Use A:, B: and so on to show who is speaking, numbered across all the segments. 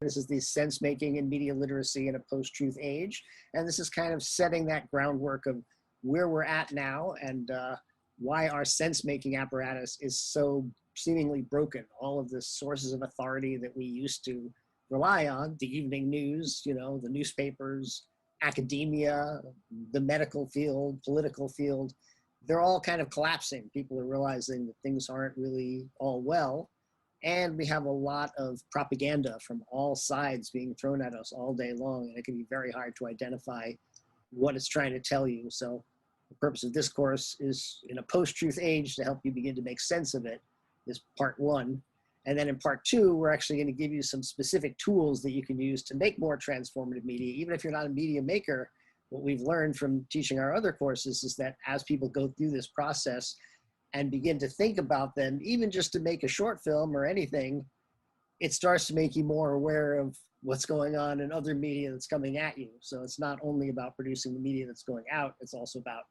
A: This is the sense making and media literacy in a post-truth age. And this is kind of setting that groundwork of where we're at now and why our sense making apparatus is so seemingly broken. All of the sources of authority that we used to rely on, the evening news, you know, the newspapers, academia, the medical field, political field, they're all kind of collapsing. People are realizing that things aren't really all well. And we have a lot of propaganda from all sides being thrown at us all day long. And it can be very hard to identify what it's trying to tell you. So the purpose of this course is, in a post-truth age, to help you begin to make sense of it, is part one. And then in part two, we're actually going to give you some specific tools that you can use to make more transformative media. Even if you're not a media maker, what we've learned from teaching our other courses is that as people go through this process and begin to think about them, even just to make a short film or anything, it starts to make you more aware of what's going on in other media that's coming at you. So it's not only about producing the media that's going out, it's also about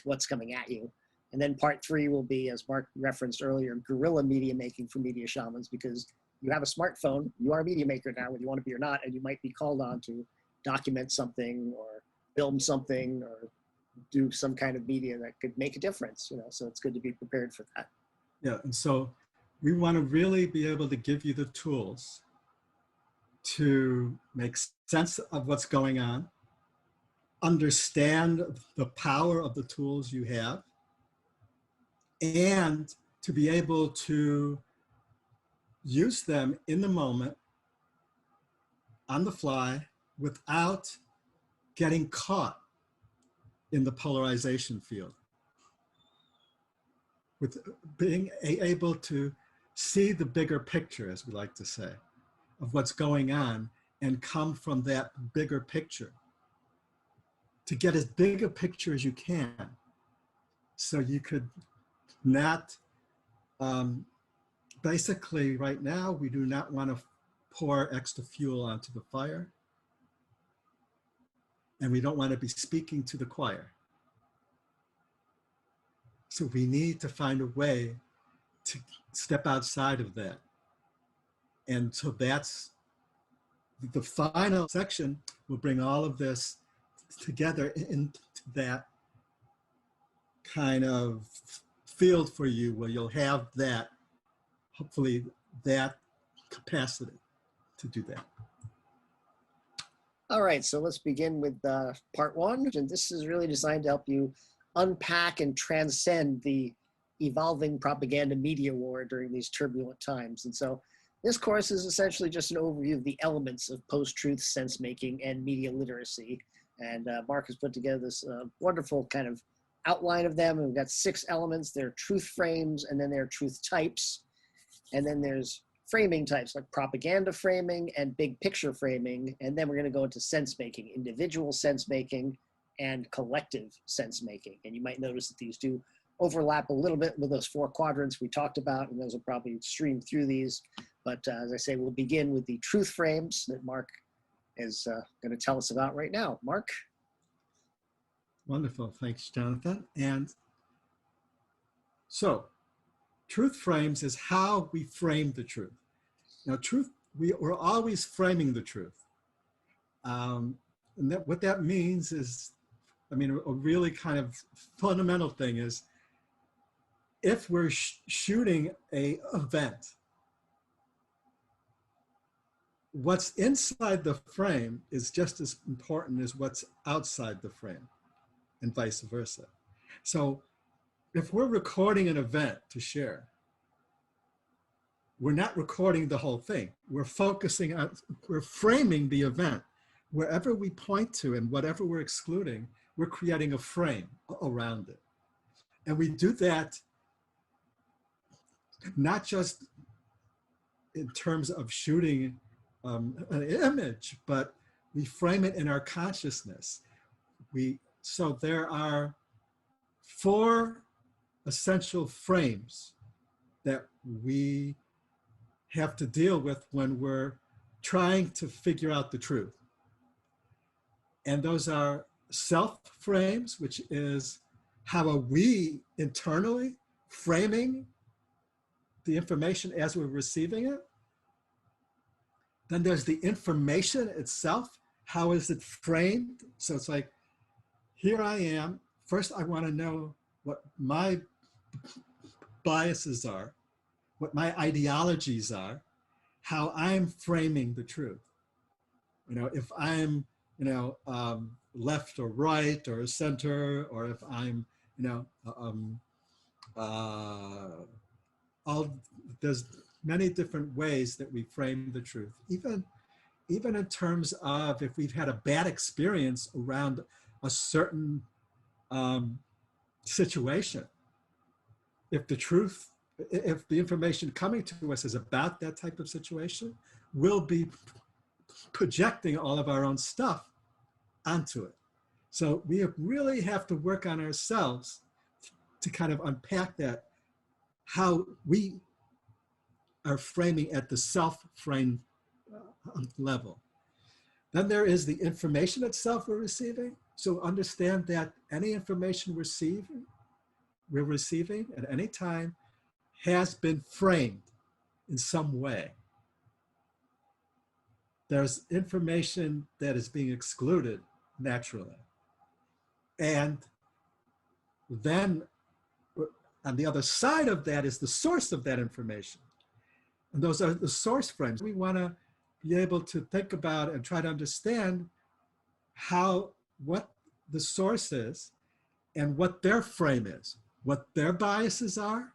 A: what's coming at you. And then part three will be, as Mark referenced earlier, guerrilla media making for media shamans, because you have a smartphone, you are a media maker now, whether you want to be or not, and you might be called on to document something or film something or do some kind of media that could make a difference, you know, so it's good to be prepared for that.
B: Yeah, and so we want to really be able to give you the tools to make sense of what's going on, understand the power of the tools you have, and to be able to use them in the moment, on the fly, without getting caught in the polarization field. With being able to see the bigger picture, as we like to say, of what's going on and come from that bigger picture. To get as big a picture as you can, so you could not, basically right now, we do not want to pour extra fuel onto the fire. And we don't want to be speaking to the choir. So we need to find a way to step outside of that. And so that's the final section will bring all of this together into that kind of field for you where you'll have that, hopefully that capacity to do that.
A: All right, so let's begin with part one. And this is really designed to help you unpack and transcend the evolving propaganda media war during these turbulent times. And so this course is essentially just an overview of the elements of post-truth sense making and media literacy. And Mark has put together this wonderful kind of outline of them. And we've got 6 elements. There are truth frames, and then there are truth types. And then there's framing types like propaganda framing and big picture framing. And then we're going to go into sense making, individual sense making and collective sense making. And you might notice that these do overlap a little bit with those 4 quadrants we talked about, and those will probably stream through these. But as I say, we'll begin with the truth frames that Mark is going to tell us about right now. Mark?
B: Wonderful, thanks, Jonathan. And so, truth frames is how we frame the truth. Now, we're always framing the truth. And what that means is, I mean, a really kind of fundamental thing is, if we're shooting an event, what's inside the frame is just as important as what's outside the frame, and vice versa. So if we're recording an event to share, we're not recording the whole thing. We're focusing on, we're framing the event. Wherever we point to and whatever we're excluding, we're creating a frame around it. And we do that not just in terms of shooting an image, but we frame it in our consciousness. So there are 4 essential frames that we have to deal with when we're trying to figure out the truth. And those are self frames, which is how are we internally framing the information as we're receiving it. Then there's the information itself. How is it framed? So it's like, here I am. First, I want to know what my biases are, what my ideologies are, how I'm framing the truth. You know, if I'm, left or right or center, or if I'm, all there's many different ways that we frame the truth. Even in terms of if we've had a bad experience around a certain situation, if the information coming to us is about that type of situation, we'll be projecting all of our own stuff onto it. So we really have to work on ourselves to kind of unpack that, how we are framing at the self-frame level. Then there is the information itself we're receiving. So understand that any information we're receiving at any time has been framed in some way. There's information that is being excluded naturally. And then on the other side of that is the source of that information. And those are the source frames. We want to be able to think about and try to understand what the source is and what their frame is, what their biases are,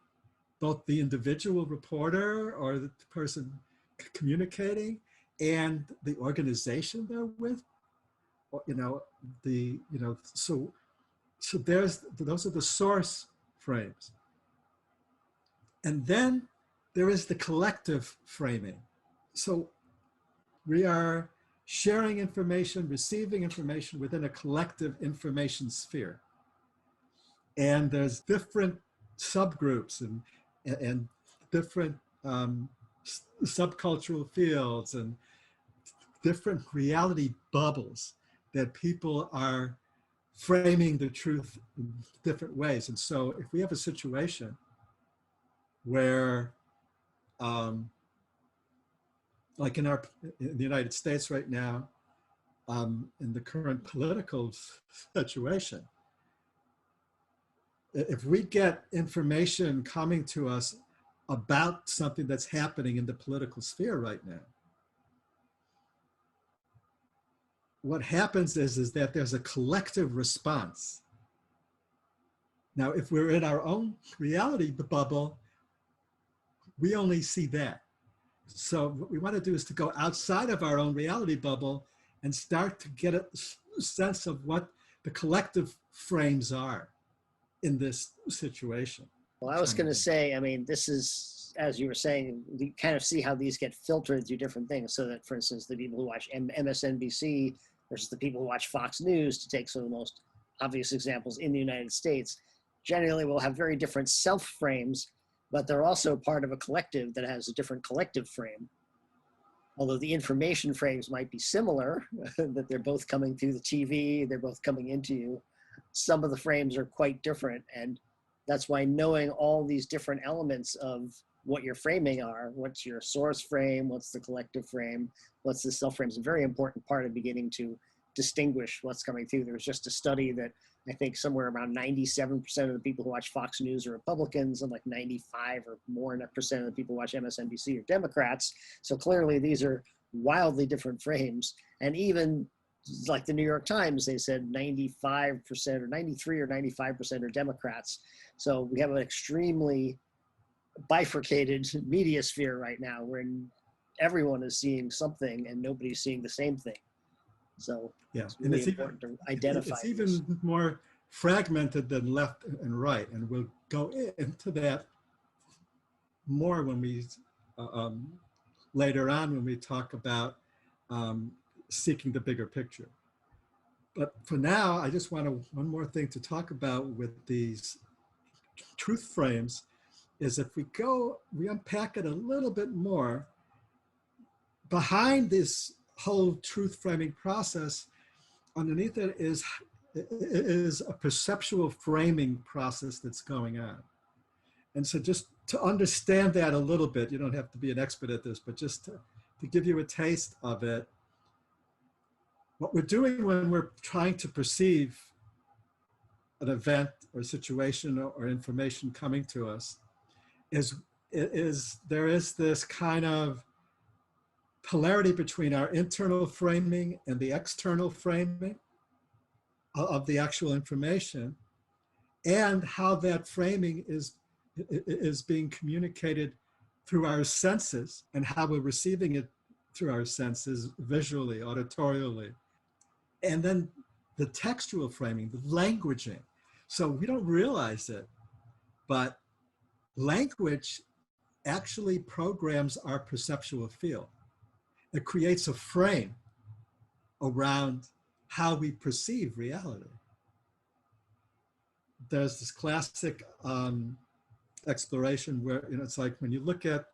B: both the individual reporter or the person communicating and the organization they're with. So those are the source frames. And then there is the collective framing. So we are sharing information, receiving information within a collective information sphere. And there's different subgroups and different subcultural fields and different reality bubbles that people are framing the truth in different ways. And so if we have a situation where, like in the United States right now, in the current political situation, if we get information coming to us about something that's happening in the political sphere right now, what happens is that there's a collective response. Now, if we're in our own reality bubble, we only see that. So what we want to do is to go outside of our own reality bubble and start to get a sense of what the collective frames are in this situation.
A: Well, I was going to say, I mean, this is, as you were saying, you kind of see how these get filtered through different things. So that, for instance, the people who watch MSNBC versus the people who watch Fox News, to take some of the most obvious examples in the United States, generally will have very different self-frames, but they're also part of a collective that has a different collective frame. Although the information frames might be similar, that they're both coming through the TV, they're both coming into you, some of the frames are quite different. And that's why knowing all these different elements of what your framing are, what's your source frame, what's the collective frame, what's the self frame, is a very important part of beginning to distinguish what's coming through. There was just a study that I think somewhere around 97% of the people who watch Fox News are Republicans, and like 95 or more percent of the people who watch MSNBC are Democrats. So clearly these are wildly different frames. And even like the New York Times, they said 95% or 93 or 95% are Democrats. So we have an extremely bifurcated media sphere right now, where everyone is seeing something and nobody's seeing the same thing. So
B: yeah,
A: it's really important to identify.
B: It's even more fragmented than left and right, and we'll go into that more when we later on when we talk about seeking the bigger picture. But for now, I just want one more thing to talk about with these truth frames is if we unpack it a little bit more, behind this whole truth framing process, underneath it is a perceptual framing process that's going on. And so just to understand that a little bit, you don't have to be an expert at this, but just to give you a taste of it, what we're doing when we're trying to perceive an event or situation or information coming to us is there is this kind of polarity between our internal framing and the external framing of the actual information, and how that framing is being communicated through our senses and how we're receiving it through our senses, visually, auditorially. And then the textual framing, the languaging. So we don't realize it, but language actually programs our perceptual field. It creates a frame around how we perceive reality. There's this classic exploration where, it's like when you look at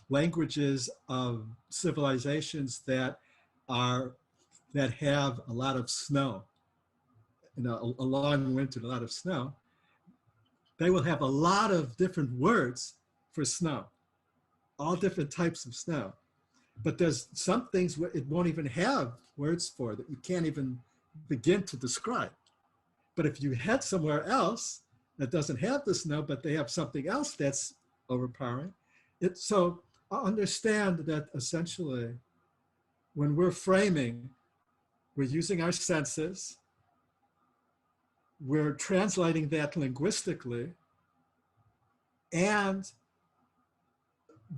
B: languages of civilizations that have a lot of snow, a long winter, a lot of snow, they will have a lot of different words for snow, all different types of snow. But there's some things where it won't even have words for, that you can't even begin to describe. But if you head somewhere else that doesn't have the snow, but they have something else that's overpowering, so I understand that essentially when we're framing, we're using our senses, we're translating that linguistically, and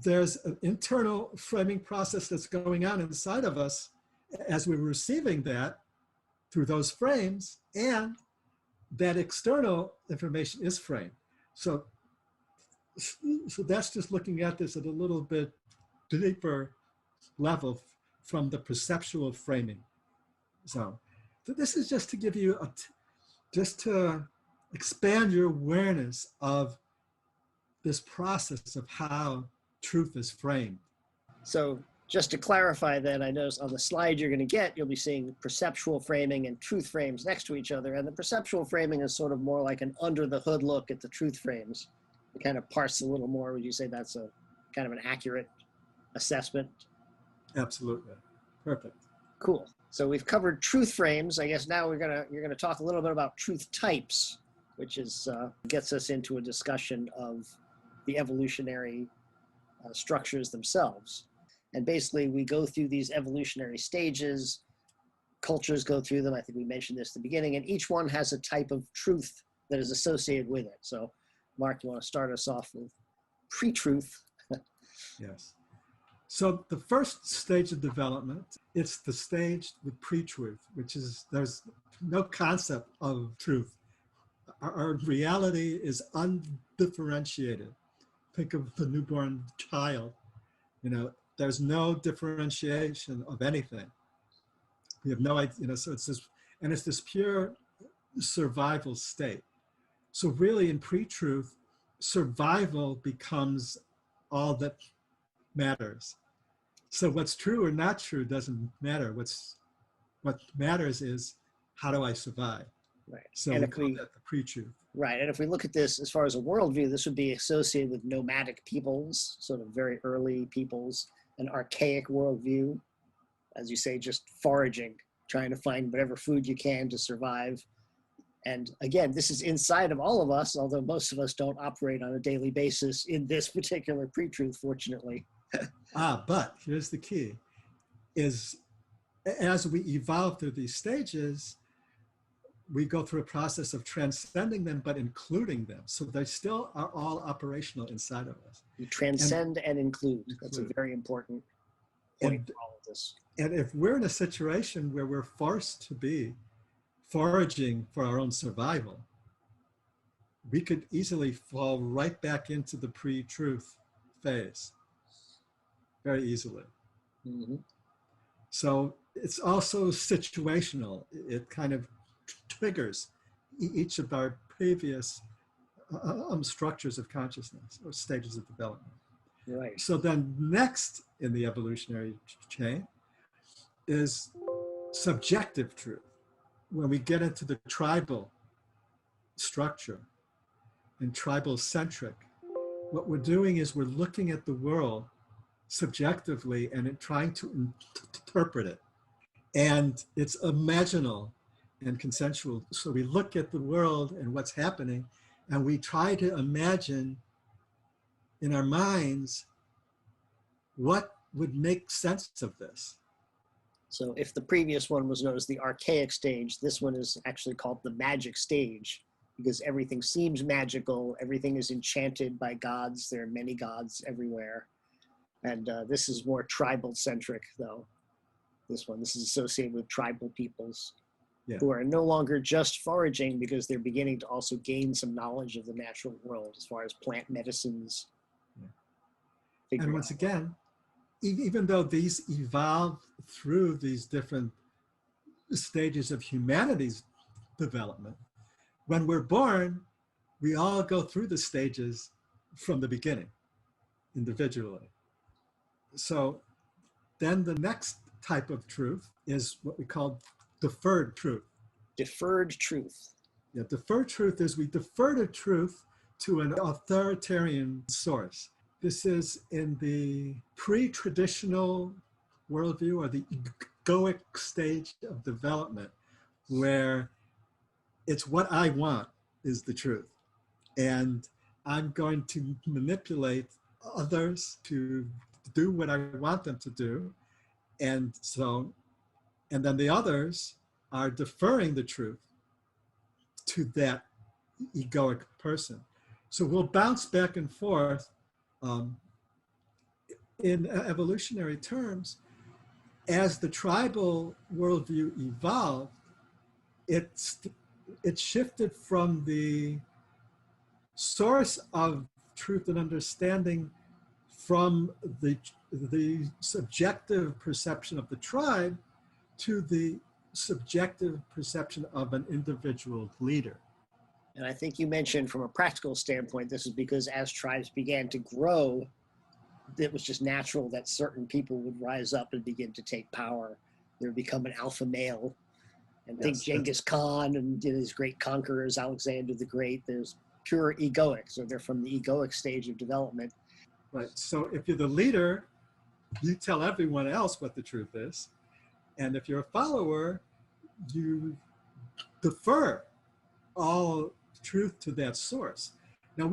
B: there's an internal framing process that's going on inside of us as we're receiving that through those frames, and that external information is framed. So that's just looking at this at a little bit deeper level from the perceptual framing zone. So this is just to give you just to expand your awareness of this process of how truth is framed.
A: So just to clarify that, I noticed on the slide you're going to get, you'll be seeing perceptual framing and truth frames next to each other. And the perceptual framing is sort of more like an under the hood look at the truth frames. To kind of parse a little more, would you say that's a kind of an accurate assessment?
B: Absolutely. Perfect.
A: Cool. So we've covered truth frames. I guess now you're gonna talk a little bit about truth types, which is gets us into a discussion of the evolutionary structures themselves. And basically, we go through these evolutionary stages. Cultures go through them. I think we mentioned this at the beginning, and each one has a type of truth that is associated with it. So, Mark, you want to start us off with pre-truth?
B: Yes. So the first stage of development, it's the stage with pre-truth, which is there's no concept of truth. Our reality is undifferentiated. Think of the newborn child. There's no differentiation of anything. We have no idea, so it's this pure survival state. So really in pre-truth, survival becomes all that matters. So what's true or not true doesn't matter. What matters is, how do I survive?
A: Right.
B: So
A: and
B: we call that the pre-truth.
A: Right. And if we look at this as far as a worldview, this would be associated with nomadic peoples, sort of very early peoples, an archaic worldview, as you say, just foraging, trying to find whatever food you can to survive. And again, this is inside of all of us, although most of us don't operate on a daily basis in this particular pre-truth, fortunately.
B: But here's the key, is as we evolve through these stages, we go through a process of transcending them, but including them. So they still are all operational inside of us.
A: You transcend and include. That's a very important point for all of this.
B: And if we're in a situation where we're forced to be foraging for our own survival, we could easily fall right back into the pre-truth phase, very easily.
A: Mm-hmm.
B: So it's also situational. It kind of triggers each of our previous structures of consciousness or stages of development.
A: Right.
B: So then next in the evolutionary chain is subjective truth. When we get into the tribal structure and tribal centric, what we're doing is we're looking at the world subjectively and in trying to interpret it. And it's imaginal and consensual. So we look at the world and what's happening, and we try to imagine in our minds what would make sense of this.
A: So if the previous one was known as the archaic stage, this one is actually called the magic stage, because everything seems magical, everything is enchanted by gods, there are many gods everywhere. And this is more tribal centric though. This is associated with tribal peoples who are no longer just foraging, because they're beginning to also gain some knowledge of the natural world as far as plant medicines.
B: And once again, even though these evolve through these different stages of humanity's development, when we're born, we all go through the stages from the beginning, individually. So then the next type of truth is what we call deferred truth.
A: Deferred truth.
B: Yeah, deferred truth is we defer the truth to an authoritarian source. This is in the pre-traditional worldview, or the egoic stage of development, where it's what I want is the truth. And I'm going to manipulate others to do what I want them to do. And then the others are deferring the truth to that egoic person. So we'll bounce back and forth. In evolutionary terms, as the tribal worldview evolved, it shifted from the source of truth and understanding from the subjective perception of the tribe to the subjective perception of an individual leader.
A: And I think you mentioned from a practical standpoint, this is because as tribes began to grow, it was just natural that certain people would rise up and begin to take power. They would become an alpha male. And think Genghis Khan and his great conquerors, Alexander the Great, there's pure egoic. So they're from the egoic stage of development.
B: Right. So if you're the leader, you tell everyone else what the truth is. And if you're a follower, you defer all truth to that source. Now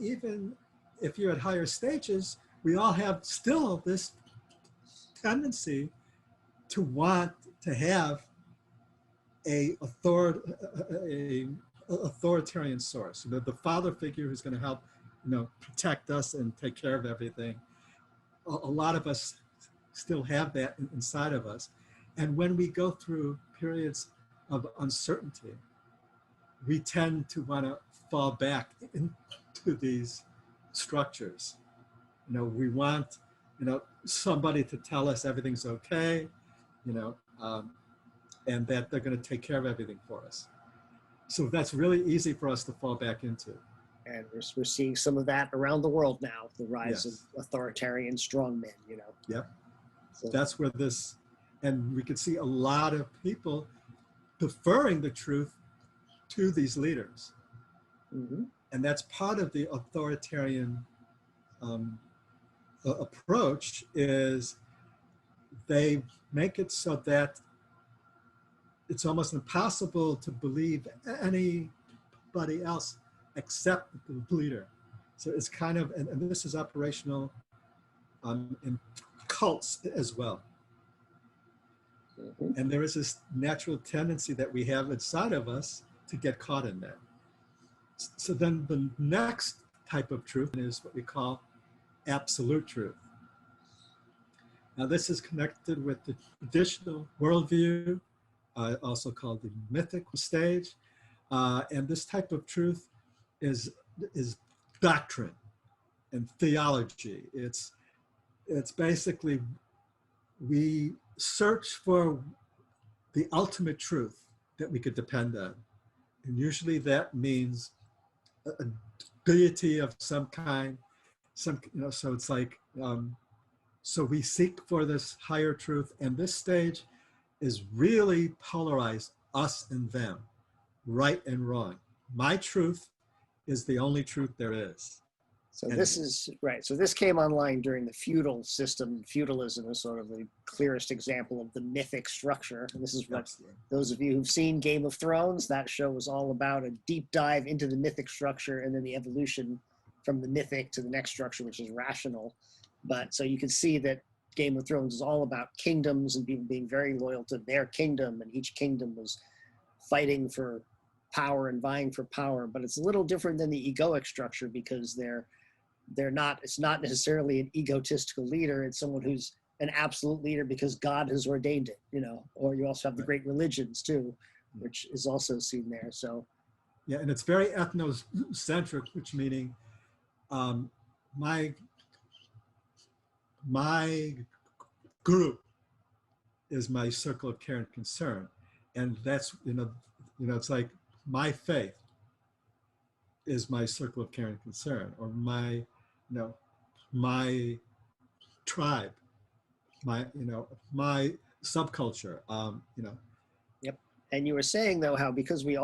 B: even if you're at higher stages, we all have still this tendency to want to have a authoritarian source. The father figure who's going to help, protect us and take care of everything. A lot of us still have that inside of us. And when we go through periods of uncertainty, we tend to want to fall back into these structures. We want, somebody to tell us everything's okay, and that they're going to take care of everything for us. So that's really easy for us to fall back into.
A: And we're seeing some of that around the world now, the rise of authoritarian strongmen,
B: Yep.
A: So
B: that's where and we can see a lot of people deferring the truth to these leaders.
A: Mm-hmm.
B: And that's part of the authoritarian approach, is they make it so that it's almost impossible to believe anybody else except the leader. So it's kind of, and this is operational in cults as well.
A: Mm-hmm.
B: And there is this natural tendency that we have inside of us to get caught in that. So then the next type of truth is what we call absolute truth. Now this is connected with the traditional worldview, also called the mythical stage. And this type of truth is doctrine and theology. It's basically, we search for the ultimate truth that we could depend on. And usually that means a deity of some kind, so it's like, so we seek for this higher truth, and this stage is really polarized, us and them, right and wrong. My truth is the only truth there is.
A: So
B: And
A: this is right. So this came online during the feudal system. Feudalism is sort of the clearest example of the mythic structure. And this is what
B: absolutely.
A: those of you who've seen Game of Thrones, that show was all about, a deep dive into the mythic structure and then the evolution from the mythic to the next structure, which is rational. But so you can see that Game of Thrones is all about kingdoms and people being very loyal to their kingdom, and each kingdom was fighting for power and vying for power. But it's a little different than the egoic structure because it's not necessarily an egotistical leader. It's someone who's an absolute leader because God has ordained it, you know. Or you also have the great religions too, which is also seen there. So
B: Yeah, and it's very ethnocentric, which meaning um, my my group is my circle of care and concern, and that's it's like my faith is my circle of care and concern, or my tribe, my subculture.
A: yep. And you were saying though how because we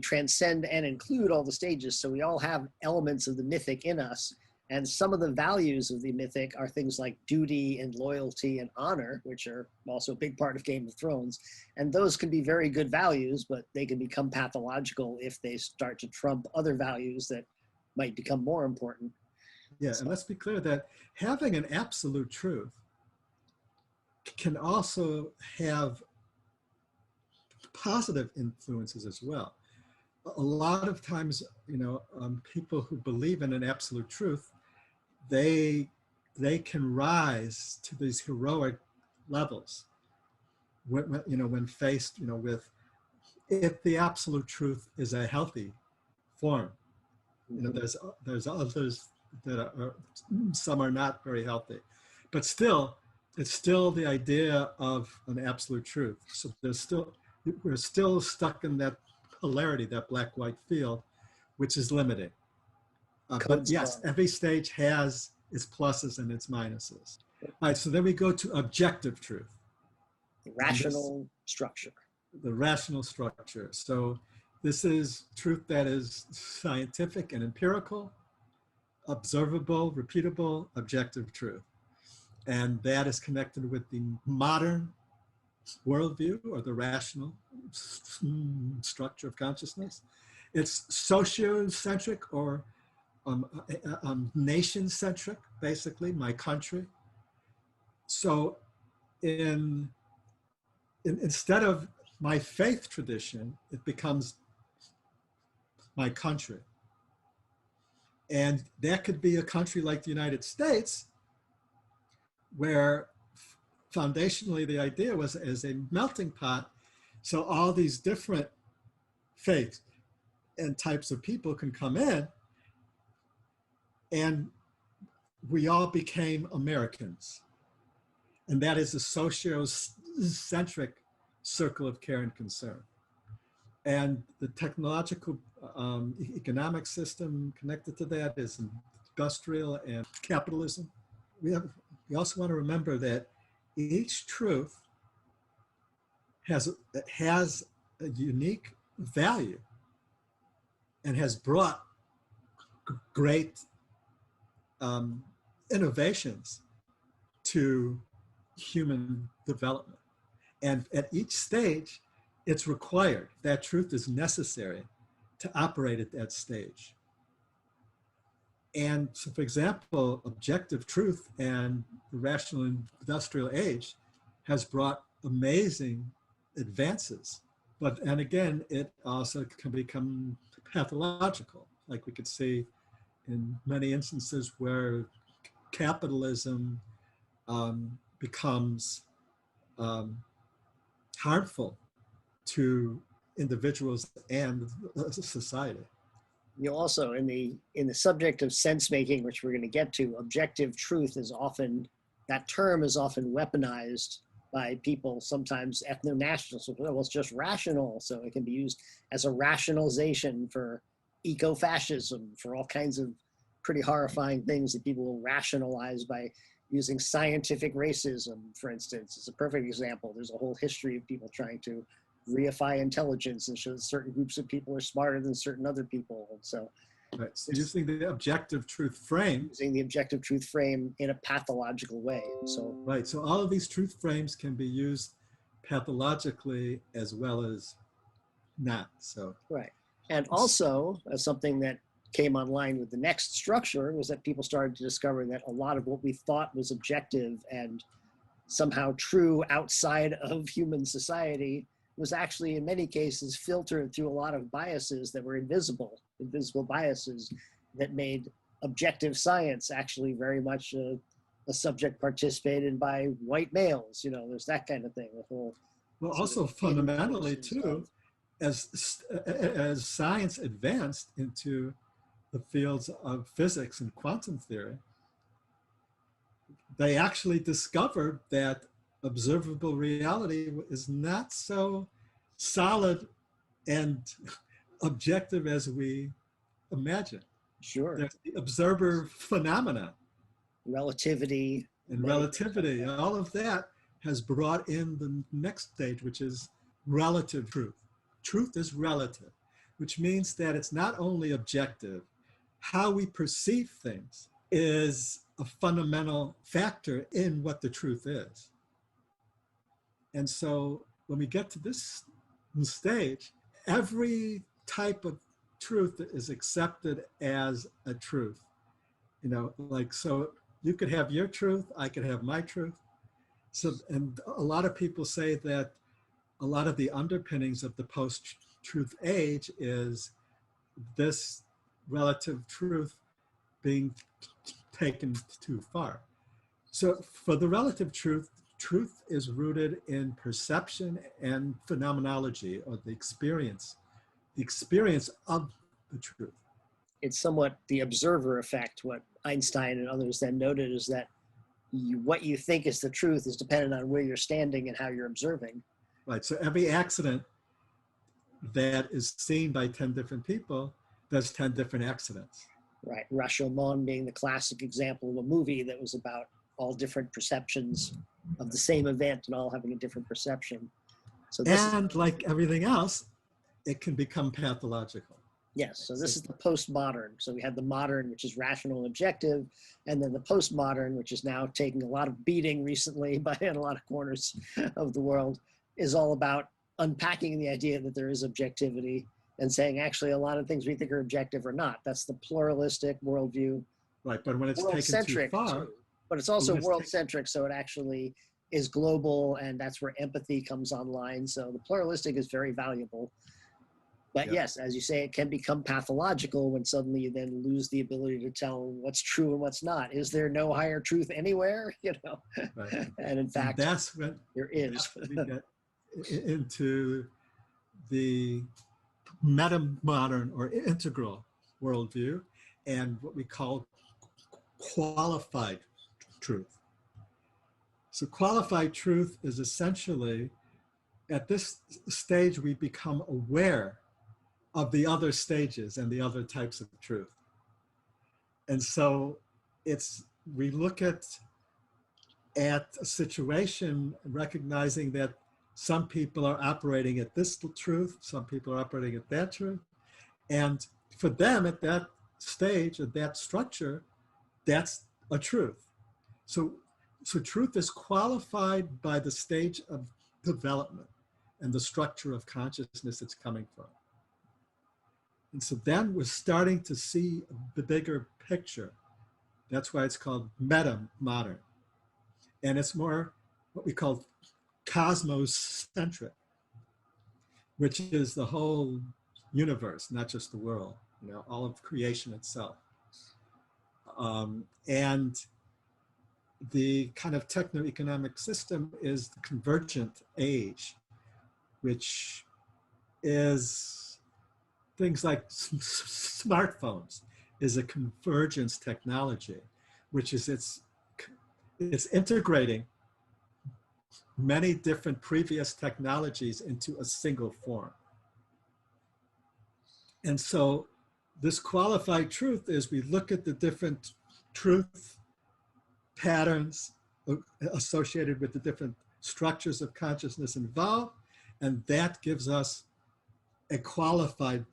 A: transcend and include all the stages, so we all have elements of the mythic in us. And some of the values of the mythic are things like duty and loyalty and honor, which are also a big part of Game of Thrones. And those can be very good values, but they can become pathological if they start to trump other values that might become more important.
B: Yeah,
A: So,
B: and let's be clear that having an absolute truth can also have positive influences as well. A lot of times, people who believe in an absolute truth, they can rise to these heroic levels when faced with, if the absolute truth is a healthy form. There's others that are, some are not very healthy, but still it's still the idea of an absolute truth. So we're still stuck in that polarity, that black-white field, which is limiting. But yes, every stage has its pluses and its minuses. All right, so then we go to objective truth.
A: the rational structure.
B: The rational structure. So this is truth that is scientific and empirical, observable, repeatable, objective truth. And that is connected with the modern worldview, or the rational structure of consciousness. It's sociocentric, or nation-centric, basically, my country. So instead of my faith tradition, it becomes my country. And that could be a country like the United States, where foundationally the idea was as a melting pot, so all these different faiths and types of people can come in, and we all became Americans. And that is a socio-centric circle of care and concern. And the technological economic system connected to that is industrial and capitalism. We also want to remember that each truth has a unique value and has brought great innovations to human development. And at each stage, it's required. That truth is necessary to operate at that stage. And so, for example, objective truth and the rational industrial age has brought amazing advances. And again, it also can become pathological, like we could see in many instances where capitalism becomes harmful to individuals and society.
A: You also in the subject of sense making, which we're going to get to, objective truth is often, that term is often weaponized by people, sometimes ethno-nationalists. Well, it's just rational, so it can be used as a rationalization for eco-fascism, for all kinds of pretty horrifying things that people will rationalize by using scientific racism, for instance. It's a perfect example. There's a whole history of people trying to reify intelligence and show that certain groups of people are smarter than certain other people. And so
B: Right. So using the objective truth frame.
A: Using the objective truth frame in a pathological way. So
B: Right. So all of these truth frames can be used pathologically as well as not. So
A: right. And also, something that came online with the next structure was that people started to discover that a lot of what we thought was objective and somehow true outside of human society was actually in many cases filtered through a lot of biases that were invisible biases that made objective science actually very much a subject participated by white males. You know, there's that kind of thing. The whole
B: well, also fundamentally too, as science advanced into the fields of physics and quantum theory, they actually discovered that observable reality is not so solid and objective as we imagine.
A: Sure.
B: There's the observer phenomena.
A: Relativity.
B: And relativity, and all of that has brought in the next stage, which is relative truth. Truth is relative, which means that it's not only objective. How we perceive things is a fundamental factor in what the truth is. And so when we get to this stage, every type of truth is accepted as a truth. You know, like, so you could have your truth, I could have my truth. So, and a lot of people say that a lot of the underpinnings of the post-truth age is this relative truth being taken too far. So for the relative truth, truth is rooted in perception and phenomenology, or the experience of the truth.
A: It's somewhat the observer effect. What Einstein and others then noted is that what you think is the truth is dependent on where you're standing and how you're observing.
B: Right, so every accident that is seen by 10 different people, there's 10 different accidents.
A: Right, Rashomon being the classic example of a movie that was about all different perceptions of the same event and all having a different perception. So
B: like everything else, it can become pathological.
A: Yes, so this is the postmodern. So we had the modern, which is rational and objective, and then the postmodern, which is now taking a lot of beating recently by in a lot of corners of the world, is all about unpacking the idea that there is objectivity and saying actually a lot of things we think are objective are not. That's the pluralistic worldview.
B: Right, but when it's taken too far.
A: But it's also world-centric, so it actually is global, and that's where empathy comes online. So the pluralistic is very valuable. But yes, as you say, it can become pathological when suddenly you then lose the ability to tell what's true and what's not. Is there no higher truth anywhere? You know,
B: right.
A: And in fact,
B: that's when
A: there is.
B: We get into the meta-modern or integral worldview and what we call qualified truth. So qualified truth is essentially, at this stage, we become aware of the other stages and the other types of truth. And so we look at a situation recognizing that some people are operating at this truth, some people are operating at that truth. And for them at that stage, at that structure, that's a truth. So truth is qualified by the stage of development and the structure of consciousness it's coming from. And so then we're starting to see the bigger picture. That's why it's called meta-modern. And it's more what we call cosmocentric, which is the whole universe, not just the world, you know, all of creation itself. And the kind of techno-economic system is the convergent age, which is things like smartphones is a convergence technology, which is it's integrating many different previous technologies into a single form. And so this qualified truth is we look at the different truth patterns associated with the different structures of consciousness involved, and that gives us a qualified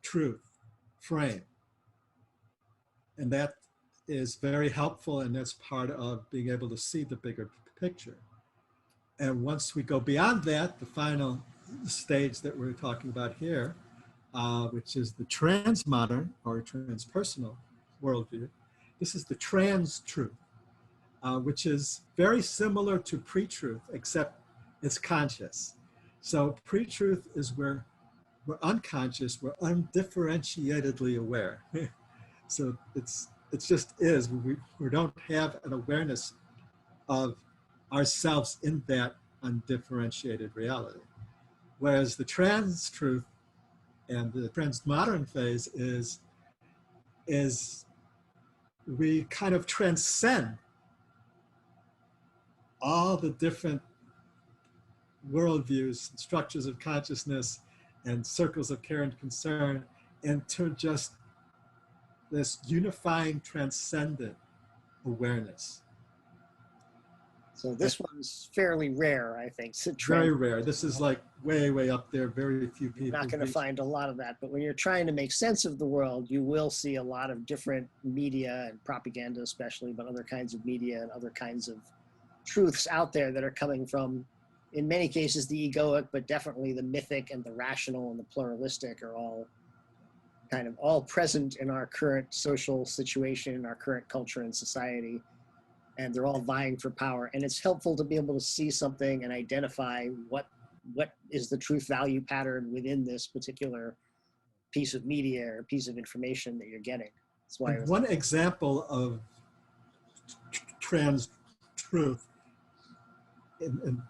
B: truth frame. And that is very helpful, and that's part of being able to see the bigger picture. And once we go beyond that, the final stage that we're talking about here, which is the transmodern or transpersonal worldview, this is the trans-truth, which is very similar to pre-truth, except it's conscious. So pre-truth is where we're unconscious, we're undifferentiatedly aware. So it just is. We don't have an awareness of ourselves in that undifferentiated reality. Whereas the trans truth and the transmodern phase is we kind of transcend all the different worldviews and structures of consciousness and circles of care and concern into just this unifying transcendent awareness.
A: So this one's fairly rare, I think.
B: Very rare. This is like way, way up there. Very few people.
A: You're not going to find a lot of that. But when you're trying to make sense of the world, you will see a lot of different media and propaganda, especially, but other kinds of media and other kinds of truths out there that are coming from, in many cases, the egoic, but definitely the mythic and the rational and the pluralistic are all kind of all present in our current social situation, our current culture and society. And they're all vying for power. And it's helpful to be able to see something and identify what is the truth value pattern within this particular piece of media or piece of information that you're getting. That's why
B: one example of trans truth in